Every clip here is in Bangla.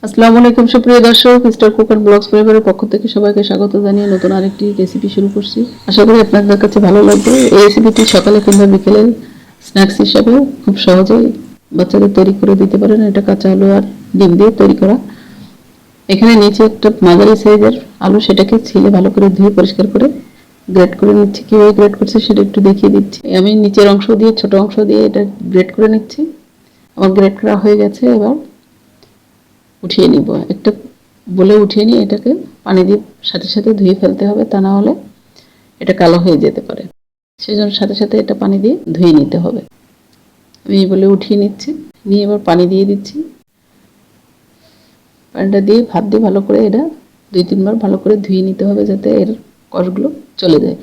আসসালামু আলাইকুম সুপ্রিয় দর্শক, স্টার কুকার ব্লগস পরিবারের পক্ষ থেকে সবাইকে স্বাগত জানিয়ে নতুন আরেকটি রেসিপি শুরু করছি। আশা করি আপনাদের কাছে ভালো লাগবে। এই রেসিপিটি সকালে কিংবা বিকেলে স্ন্যাক্স হিসাবে খুব সহজেই বাচ্চাদের তৈরি করে দিতে পারেন। এটা কাঁচা আলু আর ডিম দিয়ে তৈরি করা। এখানে নিচে একটা মাঝারি সাইজের আলু, সেটাকে ছিলে ভালো করে ধুয়ে পরিষ্কার করে গ্রেট করে নিচ্ছি। কীভাবে গ্রেট করছি সেটা একটু দেখিয়ে দিচ্ছি। আমি নিচের অংশ দিয়ে ছোট অংশ দিয়ে এটা গ্রেট করে নিচ্ছি। আমার গ্রেট করা হয়ে গেছে। এবার উঠিয়ে নিব, একটা বলে উঠিয়ে নিয়ে এটাকে পানি দিয়ে সাথে সাথে ধুয়ে ফেলতে হবে, তা না হলে এটা কালো হয়ে যেতে পারে। সেজন্য সাথে সাথে এটা পানি দিয়ে ধুয়ে নিতে হবে। আমি এই বলে উঠিয়ে নিচ্ছি, নিয়ে এবার পানি দিয়ে দিচ্ছি। পানিটা দিয়ে ভাত দিয়ে ভালো করে এটা 2-3 বার ভালো করে ধুয়ে নিতে হবে, যাতে এর কষগুলো চলে যায়।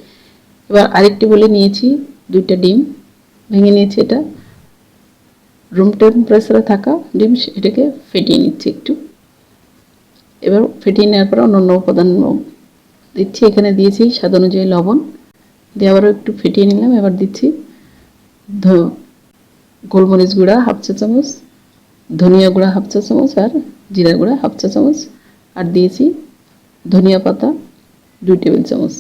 এবার আরেকটি বলে নিয়েছি, 2টা ডিম ভেঙে নিয়েছি। এটা রুম টেম্পারেচারে থাকা ডিম, এটাকে ফেটিয়ে নিচ্ছি একটু। এবার ফেটিয়ে নেওয়ার পর অন্যান্য উপাদান দিচ্ছি। এখানে দিয়েছি স্বাদ অনুযায়ী লবণ দিয়ে আবারও একটু ফেটিয়ে নিলাম। এবার দিচ্ছি গোলমরিচ গুঁড়া 1/2 চা চামচ, ধনিয়া গুঁড়া 1/2 চা চামচ আর জিরা গুঁড়া 1/2 চা চামচ, আর দিয়েছি ধনিয়া পাতা 2 টেবিল চামচ।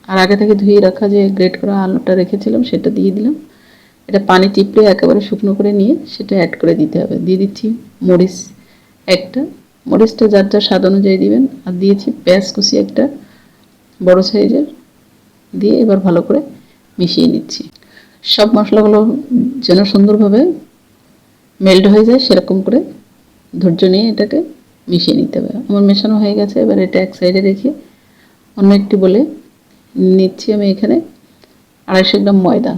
আর আগে থেকে ধুয়ে রাখা যে গ্রেট করা আলুটা রেখেছিলাম সেটা দিয়ে দিলাম। এটা পানি চিপড়ে একেবারে শুকনো করে নিয়ে সেটা অ্যাড করে দিতে হবে। দিয়ে দিচ্ছি মরিচ একটা, মরিচটা যার যার স্বাদ অনুযায়ী দিবেন। আর দিয়েছি পেঁয়াজ কুচি একটা বড় সাইজের, দিয়ে এবার ভালো করে মিশিয়ে নিচ্ছি। সব মশলাগুলো যেন সুন্দরভাবে মেল্ট হয়ে যায় সেরকম করে ধৈর্য নিয়ে এটাকে মিশিয়ে নিতে হবে। আমার মেশানো হয়ে গেছে। এবার এটা এক সাইডে রেখে অন্য একটি বলে নিচ্ছি। আমি এখানে 250 গ্রাম ময়দা,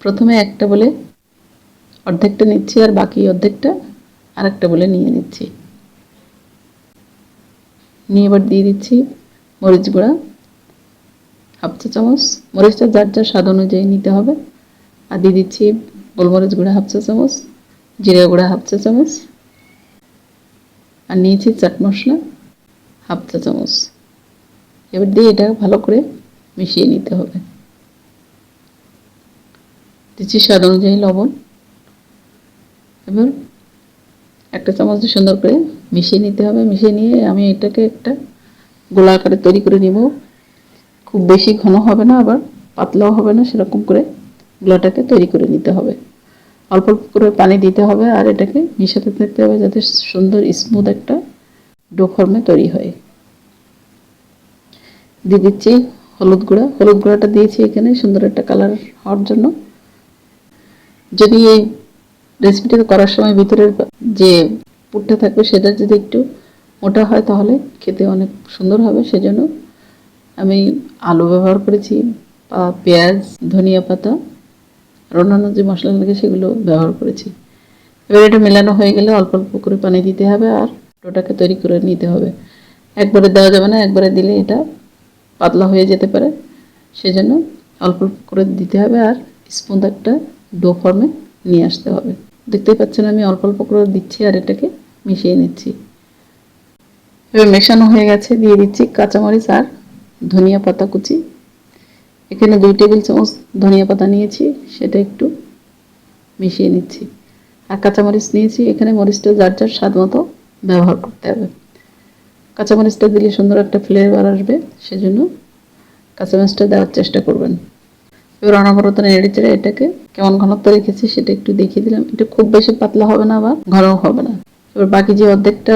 প্রথমে একটা বলে অর্ধেকটা নিচ্ছি আর বাকি অর্ধেকটা আরেকটা বলে নিয়ে নিচ্ছি। নিয়ে এবার দিয়ে দিচ্ছি মরিচ গুঁড়া 1/2 চা চামচ, মরিচটা যার যার স্বাদ অনুযায়ী নিতে হবে। আর দিয়ে দিচ্ছি গোলমরিচ গুঁড়া 1/2 চা চামচ, জিরা গুঁড়া 1/2 চা চামচ, আর নিয়েছি চাট মশলা 1/2 চা চামচ। এবার দিয়ে এটা ভালো করে মিশিয়ে নিতে হবে। দিচ্ছি স্বাদ অনুযায়ী লবণ। এবার একটা চামচ দিয়ে সুন্দর করে মিশিয়ে নিতে হবে। মিশিয়ে নিয়ে আমি এটাকে একটা গোলা আকারে তৈরি করে নিব। খুব বেশি ঘন হবে না, আবার পাতলাও হবে না, সেরকম করে গোলাটাকে তৈরি করে নিতে হবে। অল্প অল্প করে পানি দিতে হবে আর এটাকে মিশাতে থাকতে হবে যাতে সুন্দর স্মুথ একটা ডো ফর্মে তৈরি হয়। দিয়ে দিচ্ছি হলুদ গুঁড়া, হলুদ গুঁড়াটা দিয়েছি এখানে সুন্দর একটা কালার হওয়ার জন্য। যদি এই রেসিপিটা করার সময় ভিতরের যে পুরটা থাকবে সেটা যদি একটু মোটা হয় তাহলে খেতে অনেক সুন্দর হবে। সেজন্য আমি আলু ব্যবহার করেছি, পেঁয়াজ, ধনিয়া পাতা আর অন্যান্য যে মশলা লাগে সেগুলো ব্যবহার করেছি। এবার এটা মেলানো হয়ে গেলে অল্প অল্প করে পানি দিতে হবে আর ডোটাকে তৈরি করে নিতে হবে। একবারে দেওয়া যাবে না, একবারে দিলে এটা পাতলা হয়ে যেতে পারে। সেজন্য অল্প অল্প করে দিতে হবে আর স্পুন একটা ডো ফর্মে নিয়ে আসতে হবে। দেখতেই পাচ্ছেন আমি অল্প অল্প করে দিচ্ছি আর এটাকে মিশিয়ে নিচ্ছি। এবার মেশানো হয়ে গেছে, দিয়ে দিচ্ছি কাঁচামরিচ আর ধনিয়া পাতা কুচি। এখানে 2 টেবিল চামচ ধনিয়া পাতা নিয়েছি, সেটা একটু মিশিয়ে নিচ্ছি। আর কাঁচামরিচ নিয়েছি, এখানে মরিচটা যার যার স্বাদ মতো ব্যবহার করতে হবে। কাঁচামরিচটা দিলে সুন্দর একটা ফ্লেভার আসবে, সেজন্য কাঁচামরিচটা দেওয়ার চেষ্টা করবেন। এবার অনবরত নেড়ে চেড়ে এটাকে কেমন ঘনত্ব রেখেছি সেটা একটু দেখিয়ে দিলাম। এটা খুব বেশি পাতলা হবে না, আবার ঘনও হবে না। এবার বাকি যে অর্ধেকটা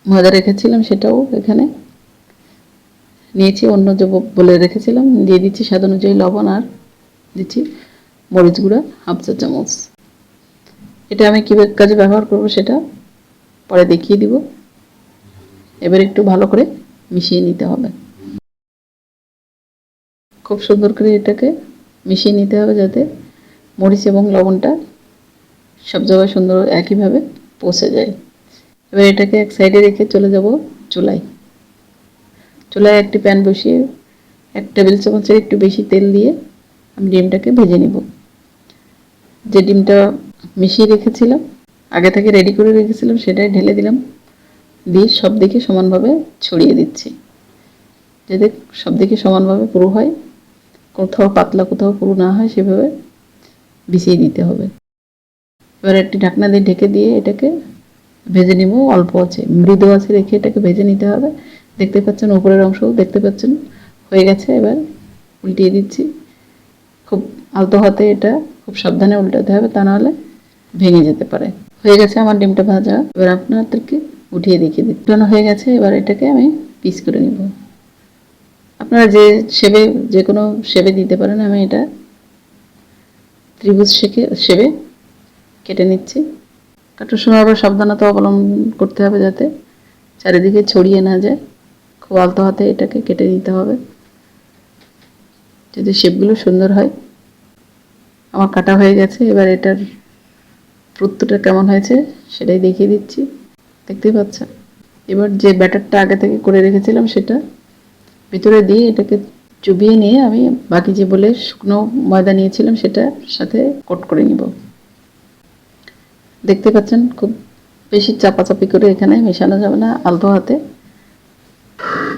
ময়দা রেখেছিলাম সেটাও এখানে নিয়েছি, অন্য যে বলে রেখেছিলাম। দিয়ে দিচ্ছি স্বাদ অনুযায়ী লবণ আর দিচ্ছি মরিচ গুঁড়া 1/2 চা চামচ। এটা আমি কী কাজে ব্যবহার করব সেটা পরে দেখিয়ে দিব। এবার একটু ভালো করে মিশিয়ে নিতে হবে। খুব সুন্দর করে এটাকে মিশিয়ে নিতে হবে যাতে মরিচ এবং লবণটা সব জায়গায় সুন্দর একইভাবে পৌঁছে যায়। এবার এটাকে এক সাইডে রেখে চলে যাব চুলায়। চুলায় একটি প্যান বসিয়ে 1 টেবিল চামচের একটু বেশি তেল দিয়ে আমি ডিমটাকে ভেজে নিব। যে ডিমটা মিশিয়ে রেখেছিলাম, আগে থেকে রেডি করে রেখেছিলাম, সেটাই ঢেলে দিলাম। দিয়ে সব দিকে সমানভাবে ছড়িয়ে দিচ্ছি যাতে সব দিকে সমানভাবে পুরো হয়, কোথাও পাতলা কোথাও পুরো না হয়, সেভাবে বিছিয়ে দিতে হবে। এবার একটি ঢাকনা দিয়ে ঢেকে দিয়ে এটাকে ভেজে নিব অল্প আছে, মৃদু আছে রেখে এটাকে ভেজে নিতে হবে। দেখতে পাচ্ছেন উপরের অংশ দেখতে পাচ্ছেন হয়ে গেছে। এবার উল্টিয়ে দিচ্ছি খুব আলতো হাতে, এটা খুব সাবধানে উল্টাতে হবে, তা নাহলে ভেঙে যেতে পারে। হয়ে গেছে আমার ডিমটা ভাজা। এবার আপনাদেরকে উঠিয়ে দেখিয়ে দিচ্ছি। উঠানো হয়ে গেছে। এবার এটাকে আমি পিস করে নিব। আপনারা যে শেপে, যে কোনো শেপে দিতে পারেন। আমি এটা ত্রিভুজ শেপে কেটে নিচ্ছি। কাটার সময় আবার সাবধানতা অবলম্বন করতে হবে যাতে চারিদিকে ছড়িয়ে না যায়। খুব আলতো হাতে এটাকে কেটে নিতে হবে যাতে শেপগুলো সুন্দর হয়। আমার কাটা হয়ে গেছে। এবার এটার পুরটা কেমন হয়েছে সেটাই দেখিয়ে দিচ্ছি, দেখতেই পাচ্ছেন। এবার যে ব্যাটারটা আগে থেকে করে রেখেছিলাম সেটা ভিতরে দিয়ে এটাকে চুবিয়ে নিয়ে আমি বাকি যে বলে শুকনো ময়দা নিয়েছিলাম সেটার সাথে কোট করে নিব। দেখতে পাচ্ছেন খুব বেশি চাপাচাপি করে এখানে মেশানো যাবে না, আলতো হাতে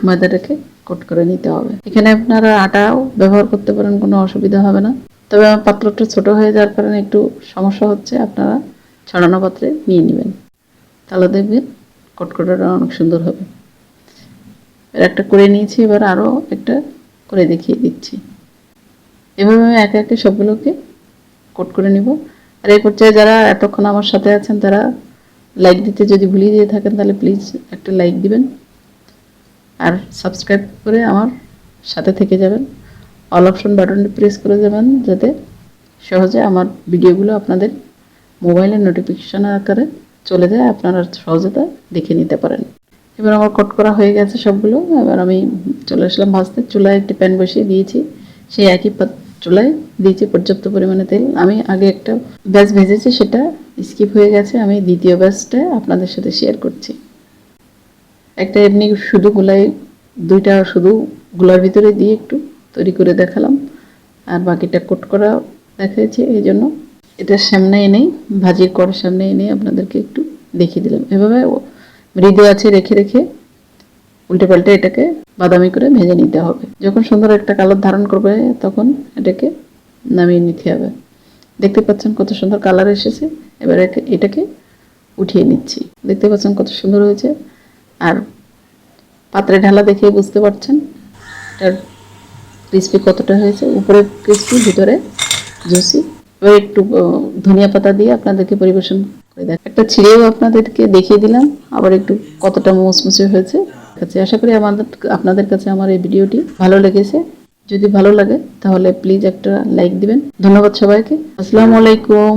ময়দাটাকে কোট করে নিতে হবে। এখানে আপনারা আটাও ব্যবহার করতে পারেন, কোনো অসুবিধা হবে না। তবে আমার পাত্রটা ছোট হয়ে যাওয়ার কারণে একটু সমস্যা হচ্ছে, আপনারা ছড়ানো পাত্রে নিয়ে নেবেন, তাহলে দেখবেন কটকটাটা অনেক সুন্দর হবে। এর একটা করে নিয়েছি, এবার আরও একটা করে দেখিয়ে দিচ্ছি। এভাবে আমি একে একে সবগুলোকে কোট করে নিব। আর এই পর্যায়ে যারা এতক্ষণ আমার সাথে আছেন তারা লাইক দিতে যদি ভুলিয়ে দিয়ে থাকেন তাহলে প্লিজ একটা লাইক দিবেন, আর সাবস্ক্রাইব করে আমার সাথে থেকে যাবেন। অল অপশন বাটনটি প্রেস করে যাবেন যাতে সহজে আমার ভিডিওগুলো আপনাদের মোবাইলের নোটিফিকেশন আকারে চলে যায়, আপনারা সহজে তা দেখে নিতে পারেন। এবার আমার কট করা হয়ে গেছে সবগুলো। এবার আমি চলে আসলাম ভাজতে। চুলায় একটি প্যান বসিয়ে দিয়েছি, সেই একই চুলায় দিয়েছি পর্যাপ্ত পরিমাণে তেল। আমি আগে একটা ব্যাচ ভেজেছি, সেটা স্কিপ হয়ে গেছে, আমি দ্বিতীয় ব্যাচটা আপনাদের সাথে শেয়ার করছি। একটা এমনি শুধু গোলায়, দুইটা শুধু গোলার ভিতরে দিয়ে একটু তৈরি করে দেখালাম, আর বাকিটা কোট করা দেখাচ্ছি। এই জন্য এটা সামনে এনেই, ভাজির করার সামনে এনে আপনাদেরকে একটু দেখিয়ে দিলাম। এভাবে মৃদু আছে রেখে রেখে উল্টে পাল্টে এটাকে বাদামি করে ভেজে নিতে হবে। যখন সুন্দর একটা কালার ধারণ করবে তখন এটাকে নামিয়ে নিতে হবে। দেখতে পাচ্ছেন কত সুন্দর কালার এসেছে। এবার এটাকে উঠিয়ে নিচ্ছি। দেখতে পাচ্ছেন কত সুন্দর হয়েছে, আর পাত্রে ঢালা দেখে বুঝতে পারছেন এটার ক্রিস্পি কতটা হয়েছে। উপরে ক্রিস্পি, ভিতরে জুসি। এবার একটু ধনিয়া পাতা দিয়ে আপনাদেরকে পরিবেশন করে দেখ, একটা ছিঁড়েও আপনাদেরকে দেখিয়ে দিলাম, আবার একটু কতটা মুচমুচে হয়েছে। আশা করি আপনাদের কাছে আমার এই ভিডিওটি ভালো লেগেছে। যদি ভালো লাগে তাহলে প্লিজ একটা লাইক দিবেন। ধন্যবাদ সবাইকে। আসসালামু আলাইকুম।